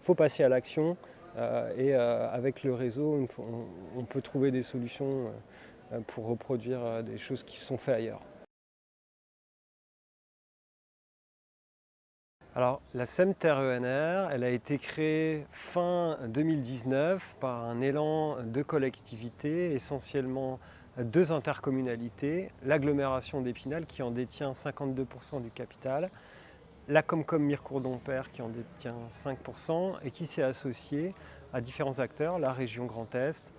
faut passer à l'action et avec le réseau, on peut trouver des solutions pour reproduire des choses qui se sont faites ailleurs. Alors, la SEM Terre ENR, elle a été créée fin 2019 par un élan de collectivités, essentiellement deux intercommunalités, l'agglomération d'Épinal qui en détient 52% du capital, la Comcom Mirecourt-Dompierre qui en détient 5% et qui s'est associée à différents acteurs, la région Grand Est,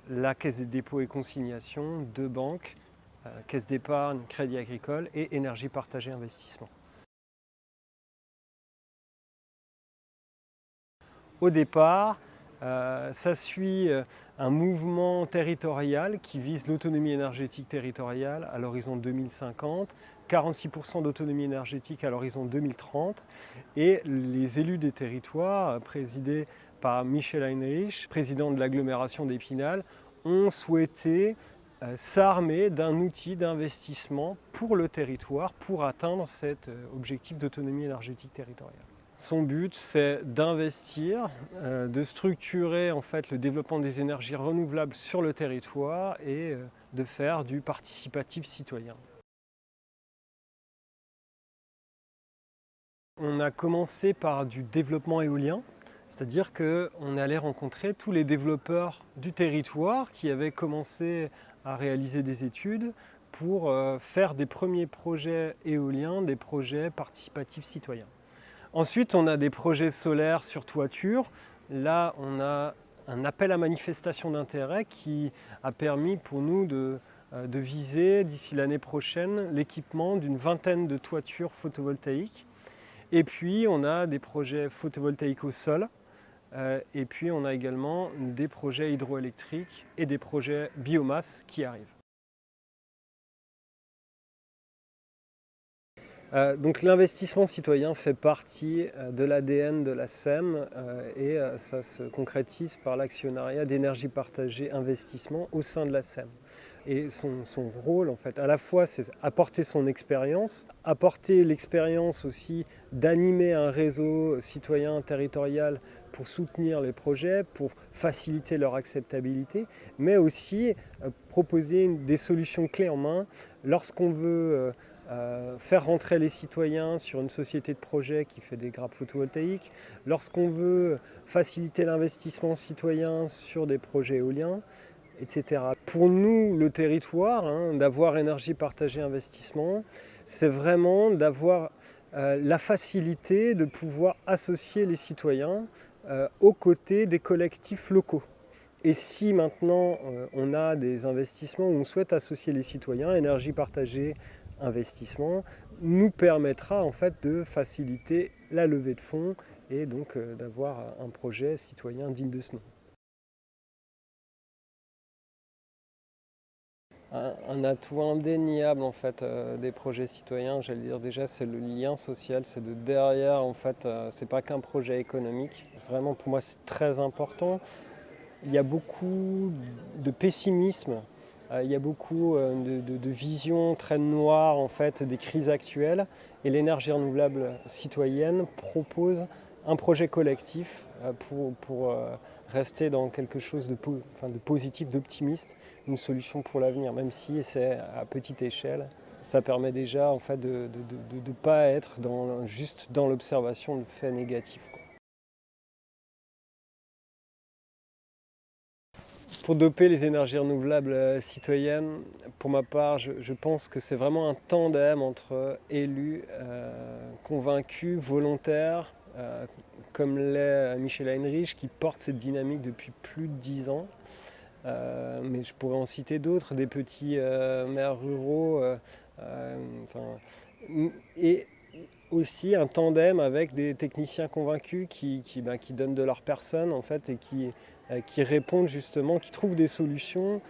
la Caisse des dépôts et consignations, deux banques, Caisse d'épargne, Crédit Agricole et Énergie Partagée Investissement. Au départ, ça suit un mouvement territorial qui vise l'autonomie énergétique territoriale à l'horizon 2050, 46% d'autonomie énergétique à l'horizon 2030 et les élus des territoires, présidés par Michel Heinrich, président de l'agglomération d'Épinal, ont souhaité s'armer d'un outil d'investissement pour le territoire pour atteindre cet objectif d'autonomie énergétique territoriale. Son but, c'est d'investir, de structurer en fait, le développement des énergies renouvelables sur le territoire et de faire du participatif citoyen. On a commencé par du développement éolien, c'est-à-dire qu'on allait rencontrer tous les développeurs du territoire qui avaient commencé à réaliser des études pour faire des premiers projets éoliens, des projets participatifs citoyens. Ensuite, on a des projets solaires sur toiture. Là, on a un appel à manifestation d'intérêt qui a permis pour nous de viser d'ici l'année prochaine l'équipement d'une vingtaine de toitures photovoltaïques. Et puis, on a des projets photovoltaïques au sol. Et puis, on a également des projets hydroélectriques et des projets biomasse qui arrivent. Donc l'investissement citoyen fait partie de l'ADN de la SEM et ça se concrétise par l'actionnariat d'énergie partagée investissement au sein de la SEM. Et son rôle, en fait, à la fois, c'est apporter son expérience, apporter l'expérience aussi d'animer un réseau citoyen territorial pour soutenir les projets, pour faciliter leur acceptabilité, mais aussi proposer des solutions clés en main lorsqu'on veut faire rentrer les citoyens sur une société de projet qui fait des grappes photovoltaïques, lorsqu'on veut faciliter l'investissement citoyen sur des projets éoliens, etc. Pour nous, le territoire, d'avoir énergie partagée investissement, c'est vraiment d'avoir la facilité de pouvoir associer les citoyens aux côtés des collectifs locaux. Et si maintenant on a des investissements où on souhaite associer les citoyens, énergie partagée, investissement, nous permettra en fait de faciliter la levée de fonds et donc d'avoir un projet citoyen digne de ce nom. Un atout indéniable en fait des projets citoyens, j'allais dire déjà, c'est le lien social, c'est de derrière en fait, c'est pas qu'un projet économique. Vraiment pour moi c'est très important. Il y a beaucoup de pessimisme, il y a beaucoup de visions très noires en fait des crises actuelles et l'énergie renouvelable citoyenne propose un projet collectif pour rester dans quelque chose de positif, d'optimiste, une solution pour l'avenir, même si c'est à petite échelle. Ça permet déjà en fait de ne pas être juste dans l'observation de faits négatifs. Pour doper les énergies renouvelables citoyennes, pour ma part, je pense que c'est vraiment un tandem entre élus convaincus, volontaires, comme l'est Michel Heinrich, qui porte cette dynamique depuis plus de 10 ans. Mais je pourrais en citer d'autres, des petits maires ruraux, et aussi un tandem avec des techniciens convaincus qui donnent de leur personne en fait et qui répondent justement, qui trouvent des solutions.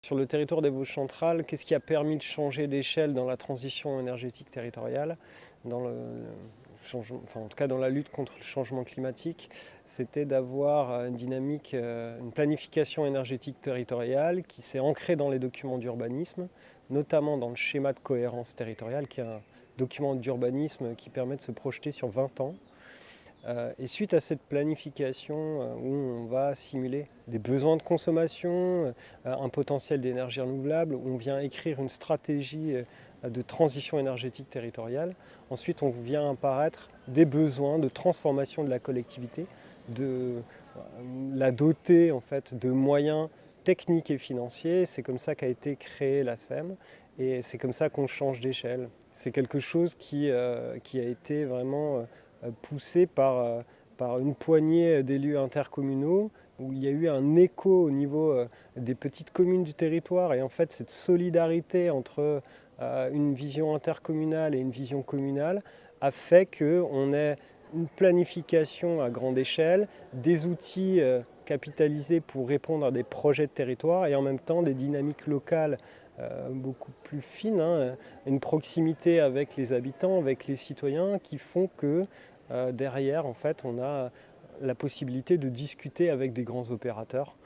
Sur le territoire des Vosges centrales, qu'est-ce qui a permis de changer d'échelle dans la transition énergétique territoriale, dans en tout cas dans la lutte contre le changement climatique, c'était d'avoir une dynamique, une planification énergétique territoriale qui s'est ancrée dans les documents d'urbanisme, notamment dans le schéma de cohérence territoriale, qui est document d'urbanisme qui permet de se projeter sur 20 ans. Et suite à cette planification où on va simuler des besoins de consommation, un potentiel d'énergie renouvelable, où on vient écrire une stratégie de transition énergétique territoriale, ensuite on vient apparaître des besoins de transformation de la collectivité, de la doter en fait de moyens techniques et financiers. C'est comme ça qu'a été créée la SEM et c'est comme ça qu'on change d'échelle. C'est quelque chose qui a été vraiment poussé par une poignée d'élus intercommunaux où il y a eu un écho au niveau des petites communes du territoire et en fait cette solidarité entre une vision intercommunale et une vision communale a fait qu'on ait une planification à grande échelle, des outils capitalisés pour répondre à des projets de territoire et en même temps des dynamiques locales beaucoup plus fines, hein, une proximité avec les habitants, avec les citoyens qui font que derrière, en fait, on a la possibilité de discuter avec des grands opérateurs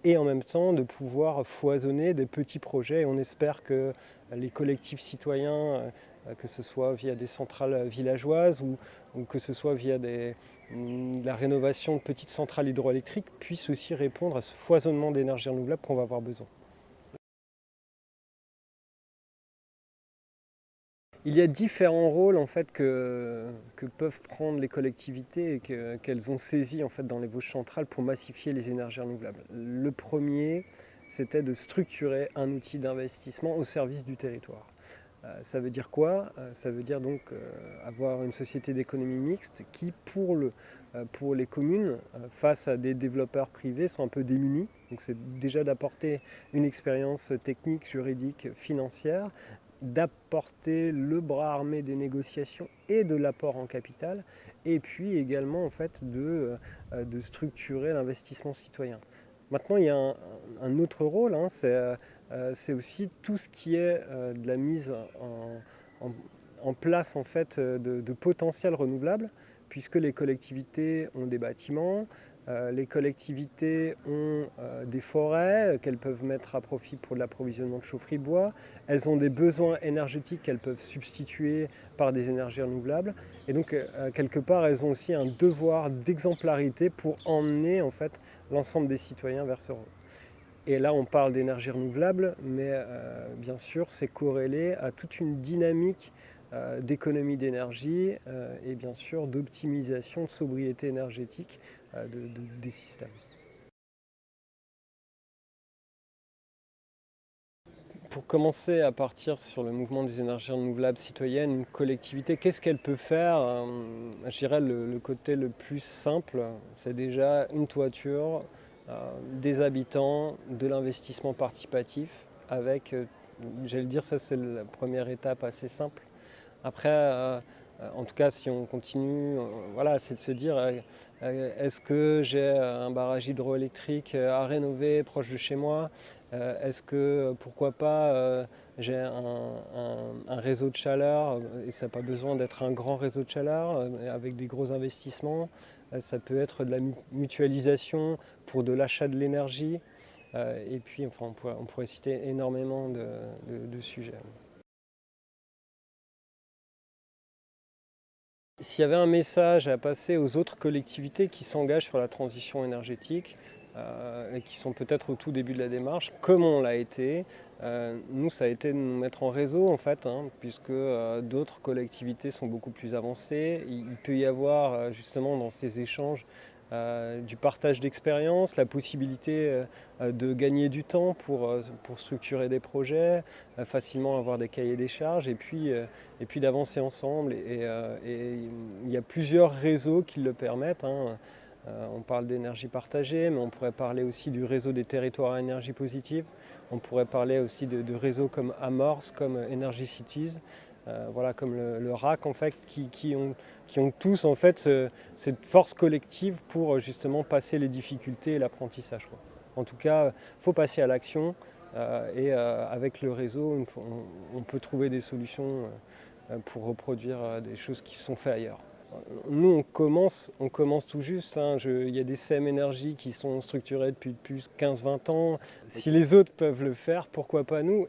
et en même temps de pouvoir foisonner des petits projets. Et on espère que les collectifs citoyens, que ce soit via des centrales villageoises ou que ce soit via la rénovation de petites centrales hydroélectriques, puissent aussi répondre à ce foisonnement d'énergie renouvelable qu'on va avoir besoin. Il y a différents rôles en fait, que peuvent prendre les collectivités et qu'elles ont saisis en fait, dans les Vosges centrales pour massifier les énergies renouvelables. Le premier, c'était de structurer un outil d'investissement au service du territoire. Ça veut dire quoi? Ça veut dire donc avoir une société d'économie mixte qui, pour les communes, face à des développeurs privés, sont un peu démunis. Donc c'est déjà d'apporter une expérience technique, juridique, financière, d'apporter le bras armé des négociations et de l'apport en capital, et puis également en fait, de structurer l'investissement citoyen. Maintenant, il y a un autre rôle, hein, c'est aussi tout ce qui est de la mise en place en fait, de potentiels renouvelables, puisque les collectivités ont des bâtiments, les collectivités ont des forêts qu'elles peuvent mettre à profit pour l'approvisionnement de chaufferie de bois. Elles ont des besoins énergétiques qu'elles peuvent substituer par des énergies renouvelables. Et donc, quelque part, elles ont aussi un devoir d'exemplarité pour emmener en fait, l'ensemble des citoyens vers ce rôle. Et là, on parle d'énergie renouvelable, mais bien sûr, c'est corrélé à toute une dynamique d'économie d'énergie et bien sûr d'optimisation, de sobriété énergétique des systèmes. Pour commencer à partir sur le mouvement des énergies renouvelables citoyennes, une collectivité, qu'est-ce qu'elle peut faire? Je dirais le côté le plus simple, c'est déjà une toiture, des habitants, de l'investissement participatif avec, j'allais dire, ça c'est la première étape assez simple. Après, en tout cas, si on continue, voilà, c'est de se dire est-ce que j'ai un barrage hydroélectrique à rénover proche de chez moi? Est-ce que, pourquoi pas, j'ai un réseau de chaleur et ça n'a pas besoin d'être un grand réseau de chaleur avec des gros investissements. Ça peut être de la mutualisation pour de l'achat de l'énergie. Et puis, enfin, on pourrait citer énormément de sujets. S'il y avait un message à passer aux autres collectivités qui s'engagent sur la transition énergétique et qui sont peut-être au tout début de la démarche, comme on l'a été, nous ça a été de nous mettre en réseau en fait, hein, puisque d'autres collectivités sont beaucoup plus avancées. Il peut y avoir justement dans ces échanges du partage d'expérience, la possibilité de gagner du temps pour structurer des projets, facilement avoir des cahiers des charges et puis d'avancer ensemble. Et il y a plusieurs réseaux qui le permettent. Hein. On parle d'énergie partagée, mais on pourrait parler aussi du réseau des territoires à énergie positive. On pourrait parler aussi de réseaux comme Amorce, comme Energy Cities. Voilà, comme le RAC en fait, qui ont tous en fait cette force collective pour justement passer les difficultés et l'apprentissage. En tout cas, il faut passer à l'action et avec le réseau, on peut trouver des solutions pour reproduire des choses qui se sont faites ailleurs. Nous, on commence tout juste. Hein. Il y a des CEM Énergie qui sont structurés depuis plus de 15-20 ans. Si les autres peuvent le faire, pourquoi pas nous?